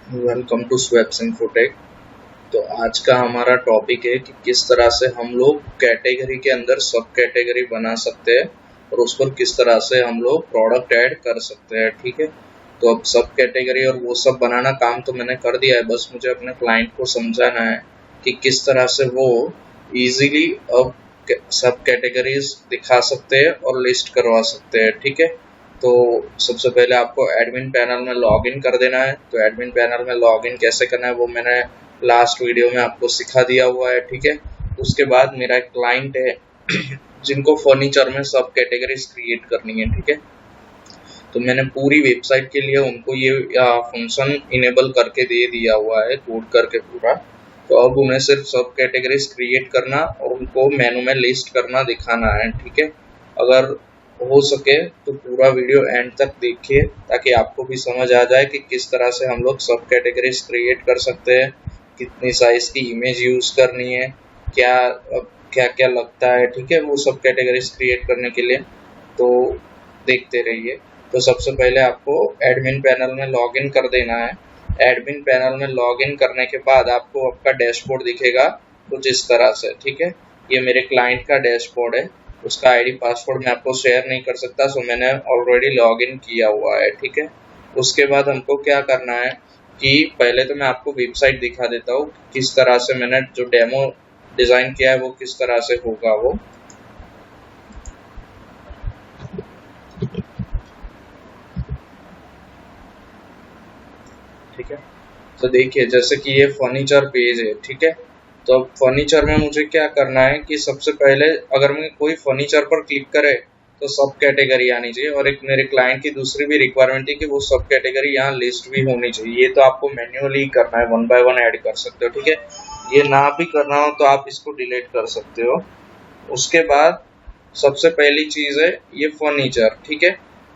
Welcome to sweeps infotech. तो आज का हमारा टॉपिक है कि किस तरह से हम लोग कैटेगरी के अंदर सब कैटेगरी बना सकते हैं और उस पर किस तरह से हम लोग प्रोडक्ट ऐड कर सकते हैं। ठीक है, तो अब सब कैटेगरी और वो सब बनाना काम तो मैंने कर दिया है, बस मुझे अपने क्लाइंट को समझाना है कि किस तरह से वो इजीली अब सब कैटेगरीज दिखा सकते हैं और लिस्ट करवा सकते हैं। ठीक है, तो सबसे पहले आपको एडमिन पैनल में लॉगिन कर देना है। तो एडमिन पैनल में लॉगिन कैसे करना है वो मैंने लास्ट वीडियो में आपको सिखा दिया हुआ है। ठीक है, उसके बाद मेरा एक क्लाइंट है जिनको फर्नीचर में सब कैटेगरीज क्रिएट करनी है। ठीक है, तो मैंने पूरी वेबसाइट के लिए उनको ये फंक्शन इनेबल करके दे दिया हुआ है, कोड करके पूरा। तो अब उन्हें सिर्फ सब कैटेगरीज क्रिएट करना और उनको मेनू में लिस्ट करना दिखाना है। ठीक है, अगर हो सके तो पूरा वीडियो एंड तक देखिए ताकि आपको भी समझ आ जाए कि किस तरह से हम लोग सब कैटेगरीज क्रिएट कर सकते हैं, कितनी साइज की इमेज यूज करनी है, क्या क्या क्या लगता है। ठीक है, वो सब कैटेगरीज क्रिएट करने के लिए तो देखते रहिए। तो सबसे पहले आपको एडमिन पैनल में लॉगिन कर देना है। एडमिन पैनल में लॉगिन करने के बाद आपको आपका डैशबोर्ड दिखेगा कुछ इस तरह से। ठीक है, ये मेरे क्लाइंट का डैशबोर्ड है, उसका आईडी पासवर्ड मैं आपको शेयर नहीं कर सकता, सो मैंने ऑलरेडी लॉगिन किया हुआ है। ठीक है, उसके बाद हमको क्या करना है कि पहले तो मैं आपको वेबसाइट दिखा देता हूँ किस तरह से मैंने जो डेमो डिजाइन किया है वो किस तरह से होगा वो। ठीक है, तो देखिए जैसे कि ये फर्नीचर पेज है। ठीक है, तो अब फर्नीचर में मुझे क्या करना है कि सबसे पहले अगर मैं कोई फर्नीचर पर क्लिक करे तो सब कैटेगरी आनी चाहिए, और एक मेरे क्लाइंट की दूसरी भी रिक्वायरमेंट है कि वो सब कैटेगरी यहाँ लिस्ट भी होनी चाहिए। ये तो आपको मैन्युअली करना है, वन बाय वन ऐड कर सकते हो। ठीक है, ये ना भी करना हो तो आप इसको डिलीट कर सकते हो। उसके बाद सबसे पहली चीज है ये फर्नीचर। ठीक है,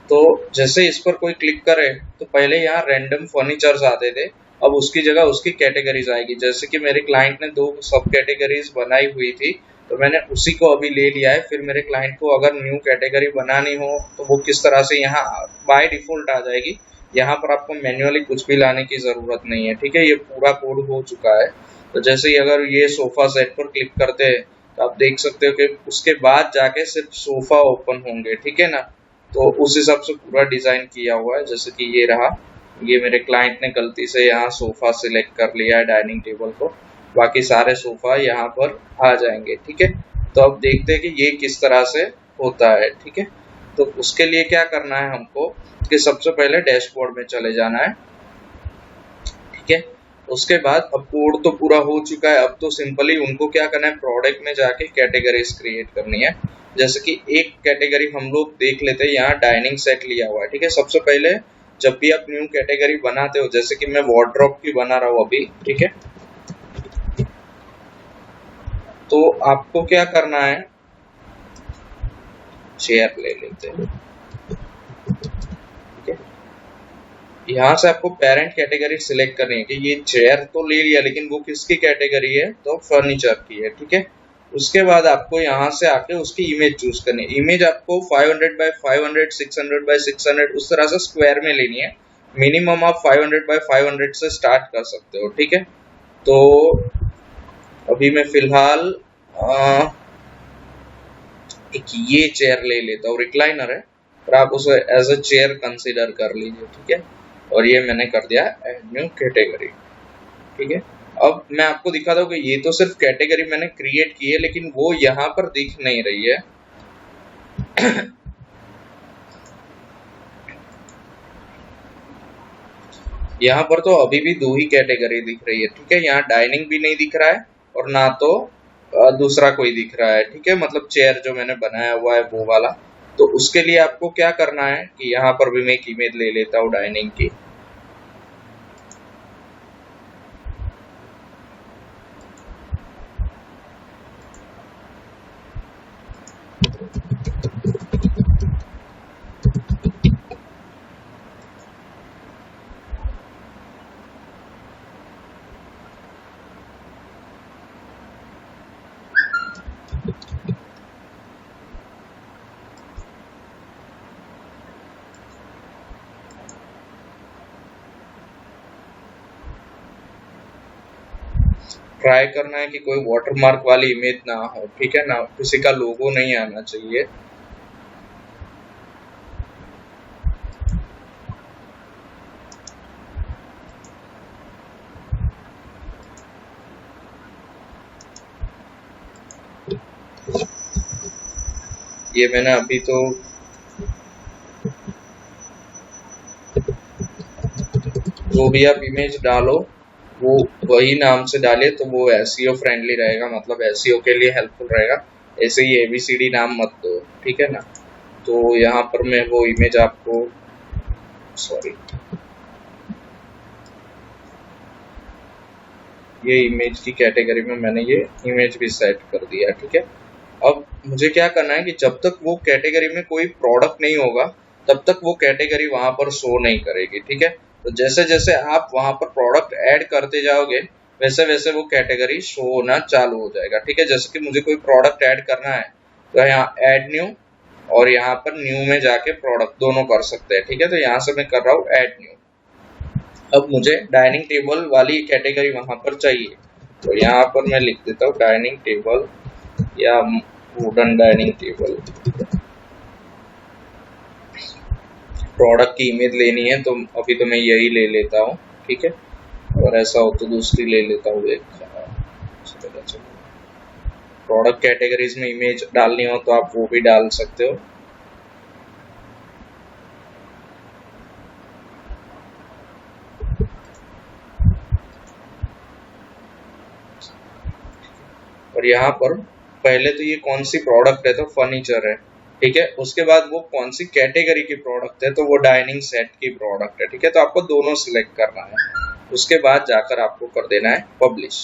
तो जैसे इस पर कोई क्लिक करे तो पहले यहाँ रैंडम फर्नीचर्स आते थे, अब उसकी जगह उसकी कैटेगरीज आएगी। जैसे कि मेरे क्लाइंट ने 2 सब कैटेगरीज बनाई हुई थी तो मैंने उसी को अभी ले लिया है। फिर मेरे क्लाइंट को अगर न्यू कैटेगरी बनानी हो तो वो किस तरह से यहाँ बाय डिफॉल्ट आ जाएगी। यहाँ पर आपको मैन्युअली कुछ भी लाने की जरूरत नहीं है। ठीक है, ये पूरा कोड हो चुका है। तो जैसे ही अगर ये सोफा सेट पर क्लिक करते हैं तो आप देख सकते हो कि उसके बाद जाके सिर्फ सोफा ओपन होंगे। ठीक है ना, तो उस हिसाब से पूरा डिजाइन किया हुआ है। जैसे कि ये रहा, ये मेरे क्लाइंट ने गलती से यहाँ सोफा सिलेक्ट कर लिया है डाइनिंग टेबल को, बाकी सारे सोफा यहाँ पर आ जाएंगे। ठीक है, तो अब देखते हैं कि ये किस तरह से होता है। ठीक है, तो उसके लिए क्या करना है हमको कि सबसे पहले डैशबोर्ड में चले जाना है। ठीक है, उसके बाद अब कोड तो पूरा हो चुका है, अब तो सिंपली उनको क्या करना है, प्रोडक्ट में जाके कैटेगरीज क्रिएट करनी है। जैसे कि एक कैटेगरी हम लोग देख लेते हैं, यहाँ डाइनिंग सेट लिया हुआ है। ठीक है, सबसे पहले जब भी आप न्यू कैटेगरी बनाते हो, जैसे कि मैं वार्डरोब की बना रहा हूँ अभी। ठीक है, तो आपको क्या करना है, चेयर ले लेते हैं। ठीक है, यहाँ से आपको पेरेंट कैटेगरी सिलेक्ट करनी है कि ये चेयर तो ले लिया लेकिन वो किसकी कैटेगरी है, तो फर्नीचर की है। ठीक है, उसके बाद आपको यहाँ से आके उसकी इमेज चूज करनी है। इमेज आपको 500 बाय 500, 600 बाय 600 उस तरह से स्क्वायर में लेनी है। मिनिमम आप 500 बाय 500 से स्टार्ट कर सकते हो। ठीक है, तो अभी मैं फिलहाल एक ये चेयर ले लेता हूँ, रिक्लाइनर है पर आप उसे एज अ चेयर कंसिडर कर लीजिए। ठीक है, और ये मैंने कर दिया ऐड न्यू कैटेगरी। ठीक है, अब मैं आपको दिखाता हूँ कि ये तो सिर्फ कैटेगरी मैंने क्रिएट की है लेकिन वो यहाँ पर दिख नहीं रही है। यहाँ पर तो अभी भी 2 ही कैटेगरी दिख रही है। ठीक है, यहाँ डाइनिंग भी नहीं दिख रहा है और ना तो दूसरा कोई दिख रहा है। ठीक है, मतलब चेयर जो मैंने बनाया हुआ है वो वाला। तो उसके लिए आपको क्या करना है कि यहाँ पर भी मैं एक इमेज ले लेता हूँ डाइनिंग की। ट्राई करना है कि कोई वाटरमार्क वाली इमेज ना हो, ठीक है ना, किसी का लोगो नहीं आना चाहिए। ये मैंने अभी तो जो भी आप इमेज डालो वो वही नाम से डालिए, तो वो एसईओ फ्रेंडली रहेगा, मतलब एसईओ के लिए हेल्पफुल रहेगा। ऐसे ही एबीसीडी नाम मत दो, ठीक है ना। तो यहाँ पर मैं वो इमेज आपको, सॉरी, ये इमेज की कैटेगरी में मैंने ये इमेज भी सेट कर दिया, ठीक है। अब मुझे क्या करना है कि जब तक वो कैटेगरी में कोई प्रोडक्ट नहीं होगा तब तक वो कैटेगरी वहां पर शो नहीं करेगी, ठीक है। तो जैसे जैसे आप वहां पर प्रोडक्ट ऐड करते जाओगे वैसे वैसे वो कैटेगरी शो होना चालू हो जाएगा, ठीक है। जैसे कि मुझे कोई प्रोडक्ट ऐड करना है तो यहाँ ऐड न्यू और यहाँ पर न्यू में जाके प्रोडक्ट दोनों कर सकते हैं, ठीक है। तो यहाँ से मैं कर रहा हूँ ऐड न्यू। अब मुझे डाइनिंग टेबल वाली कैटेगरी वहां पर चाहिए, तो यहाँ पर मैं लिख देता हूँ डाइनिंग टेबल या वुडन डाइनिंग टेबल। प्रोडक्ट की इमेज लेनी है तो अभी तो मैं यही ले लेता हूँ, ठीक है। और ऐसा हो तो दूसरी ले लेता हूँ एक। प्रोडक्ट कैटेगरीज में इमेज डालनी हो तो आप वो भी डाल सकते हो। और यहाँ पर पहले तो ये कौन सी प्रोडक्ट है, तो फर्नीचर है, ठीक है। उसके बाद वो कौन सी कैटेगरी की प्रोडक्ट है, तो वो डाइनिंग सेट की प्रोडक्ट है, ठीक है। तो आपको दोनों सिलेक्ट करना है, उसके बाद जाकर आपको कर देना है पब्लिश,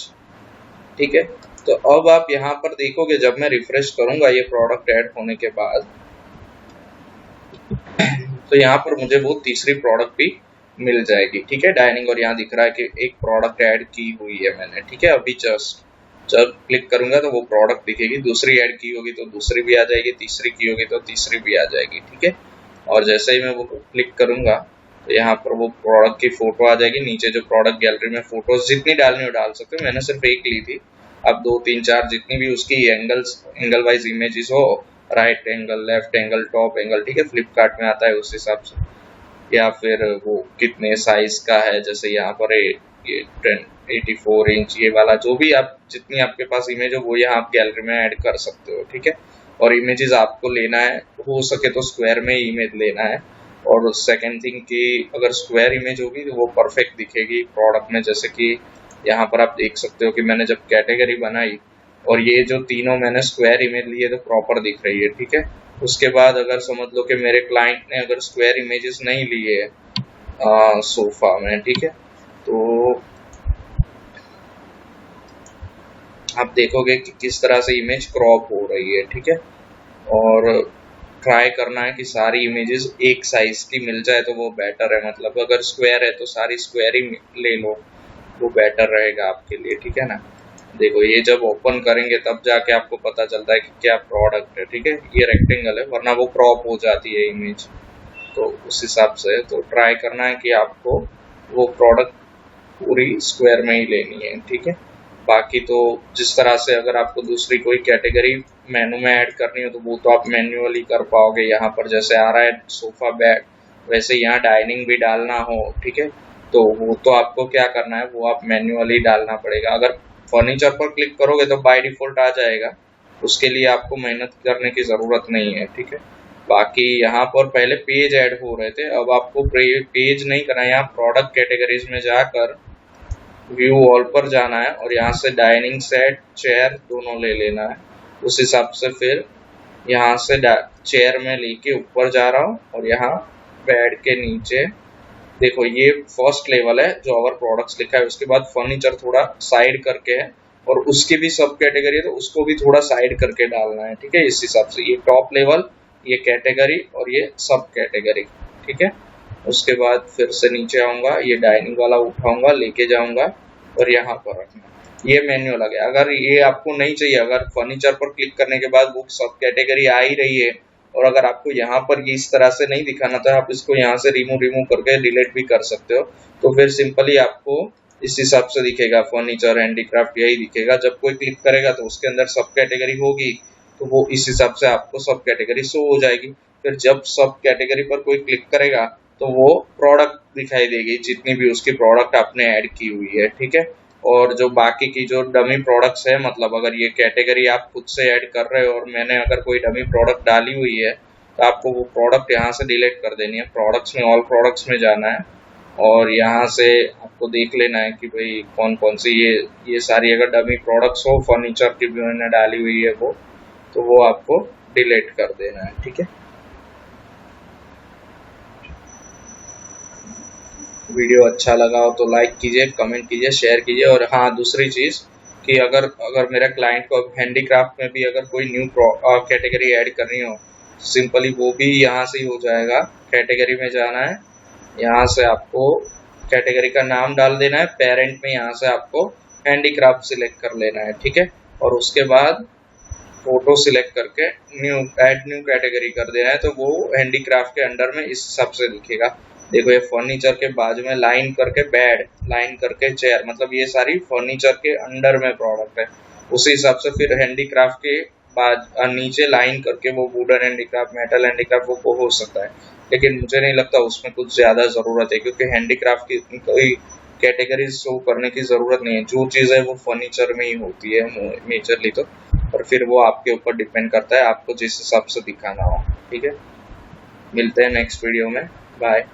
ठीक है। तो अब आप यहाँ पर देखोगे जब मैं रिफ्रेश करूंगा ये प्रोडक्ट ऐड होने के बाद, तो यहाँ पर मुझे वो तीसरी प्रोडक्ट भी मिल जाएगी, ठीक है, डाइनिंग। और यहाँ दिख रहा है कि एक प्रोडक्ट ऐड की हुई है मैंने, ठीक है। अभी जस्ट जब क्लिक करूंगा तो वो प्रोडक्ट दिखेगी, दूसरी ऐड की होगी तो दूसरी भी आ जाएगी, तीसरी की होगी तो तीसरी भी आ जाएगी, ठीक है। और जैसे ही मैं वो क्लिक करूंगा तो यहाँ पर वो प्रोडक्ट की फोटो आ जाएगी। नीचे जो प्रोडक्ट गैलरी में फोटोज जितनी डालनी हो डाल सकते हो, मैंने सिर्फ एक ली थी। अब 2 3 4 जितनी भी उसकी एंगल वाइज इमेजेस हो, right angle, left angle, top angle, ठीक है, फ्लिपकार्ट में आता है उस हिसाब से। या फिर वो कितने साइज का है, जैसे यहाँ पर ये 84 इंच ये वाला, जो भी आप जितनी आपके पास इमेज हो वो यहाँ आप गैलरी में ऐड कर सकते हो, ठीक है। और इमेजेस आपको लेना है, हो सके तो स्क्वायर में ही इमेज लेना है। और सेकंड थिंग कि अगर स्क्वायर इमेज होगी तो वो परफेक्ट दिखेगी प्रोडक्ट में। जैसे कि यहाँ पर आप देख सकते हो कि मैंने जब कैटेगरी बनाई और ये जो तीनों मैंने स्क्वायर इमेज लिए तो प्रॉपर दिख रही है, ठीक है। उसके बाद अगर समझ लो कि मेरे क्लाइंट ने अगर स्क्वायर इमेजेस नहीं लिए है सोफा में, ठीक है, तो आप देखोगे कि किस तरह से इमेज क्रॉप हो रही है, ठीक है। और ट्राई करना है कि सारी इमेजेस एक साइज की मिल जाए तो वो बेटर है, मतलब अगर स्क्वायर है तो सारी स्क्वायर ही ले लो, वो बेटर रहेगा आपके लिए, ठीक है ना। देखो ये जब ओपन करेंगे तब जाके आपको पता चलता है कि क्या प्रोडक्ट है, ठीक है। ये रेक्टेंगल है वरना वो क्रॉप हो जाती है इमेज, तो उस हिसाब से तो ट्राई करना है कि आपको वो प्रोडक्ट पूरी स्क्वायर में ही लेनी है, ठीक है। बाकी तो जिस तरह से अगर आपको दूसरी कोई कैटेगरी मेनू में ऐड करनी हो तो वो तो आप मैन्युअली कर पाओगे। यहाँ पर जैसे आ रहा है सोफा बेड, वैसे यहाँ डाइनिंग भी डालना हो, ठीक है, तो वो तो आपको क्या करना है, वो आप मैन्युअली डालना पड़ेगा। अगर फर्नीचर पर क्लिक करोगे तो बाय डिफॉल्ट आ जाएगा, उसके लिए आपको मेहनत करने की जरूरत नहीं है, ठीक है। बाकी यहाँ पर पहले पेज ऐड हो रहे थे, अब आपको पेज नहीं करना है। यहाँ प्रोडक्ट कैटेगरीज में जाकर व्यू ऑल पर जाना है और यहाँ से डाइनिंग सेट, चेयर दोनों ले लेना है। उस हिसाब से फिर यहाँ से चेयर में लेके ऊपर जा रहा हूँ और यहाँ बेड के नीचे देखो ये फर्स्ट लेवल है जो अवर प्रोडक्ट्स लिखा है, उसके बाद फर्नीचर थोड़ा साइड करके है और उसकी भी सब कैटेगरी है तो उसको भी थोड़ा साइड करके डालना है, ठीक है। इस हिसाब से ये टॉप लेवल, ये कैटेगरी और ये सब कैटेगरी, ठीक है। उसके बाद फिर से नीचे आऊंगा, ये डाइनिंग वाला उठाऊंगा, लेके जाऊंगा और यहाँ पर रखना। ये मैन्युअल आ गया। अगर ये आपको नहीं चाहिए, अगर फर्नीचर पर क्लिक करने के बाद वो सब कैटेगरी आ ही रही है और अगर आपको यहाँ पर इस तरह से नहीं दिखाना तो आप इसको यहाँ से रिमूव करके डिलीट भी कर सकते हो। तो फिर सिंपली आपको इस हिसाब से दिखेगा, फर्नीचर, हैंडीक्राफ्ट यही दिखेगा। जब कोई क्लिक करेगा तो उसके अंदर सब कैटेगरी होगी, तो वो इस हिसाब से आपको सब कैटेगरी शो हो जाएगी। फिर जब सब कैटेगरी पर कोई क्लिक करेगा तो वो प्रोडक्ट दिखाई देगी, जितनी भी उसकी प्रोडक्ट आपने ऐड की हुई है, ठीक है। और जो बाकी की जो डमी प्रोडक्ट्स है, मतलब अगर ये कैटेगरी आप खुद से ऐड कर रहे हो और मैंने अगर कोई डमी प्रोडक्ट डाली हुई है तो आपको वो प्रोडक्ट यहाँ से डिलीट कर देनी है। प्रोडक्ट्स में, ऑल प्रोडक्ट्स में जाना है और यहाँ से आपको देख लेना है कि भाई कौन कौन सी ये सारी अगर डमी प्रोडक्ट्स हो, फर्नीचर की भी मैंने डाली हुई है वो, तो वो आपको डिलीट कर देना है, ठीक है। वीडियो अच्छा लगा हो तो लाइक कीजिए, कमेंट कीजिए, शेयर कीजिए। और हाँ, दूसरी चीज़ कि अगर मेरा क्लाइंट को हैंडीक्राफ्ट में भी अगर कोई न्यू कैटेगरी ऐड करनी हो, सिंपली वो भी यहाँ से ही हो जाएगा। कैटेगरी में जाना है, यहाँ से आपको कैटेगरी का नाम डाल देना है, पेरेंट में यहाँ से आपको हैंडीक्राफ्ट सिलेक्ट कर लेना है, ठीक है। और उसके बाद फोटो सिलेक्ट करके ऐड न्यू कैटेगरी कर देना है, तो वो हैंडीक्राफ्ट के अंडर में इस हिसाब से दिखेगा। देखो ये फर्नीचर के बाजू में लाइन करके बेड, लाइन करके चेयर, मतलब ये सारी फर्नीचर के अंडर में प्रोडक्ट है। उसी हिसाब से फिर हैंडीक्राफ्ट के बाद नीचे लाइन करके वो वुडन हैंडीक्राफ्ट, मेटल हैंडीक्राफ्ट वो हो सकता है, लेकिन मुझे नहीं लगता उसमें कुछ ज्यादा जरूरत है, क्योंकि हैंडीक्राफ्ट की इतनी कोई कैटेगरी शो करने की जरूरत नहीं है। जो चीज है वो फर्नीचर में ही होती है मेजरली तो, और फिर वो आपके ऊपर डिपेंड करता है आपको जिस हिसाब से दिखाना हो, ठीक है। मिलते हैं नेक्स्ट वीडियो में, बाय।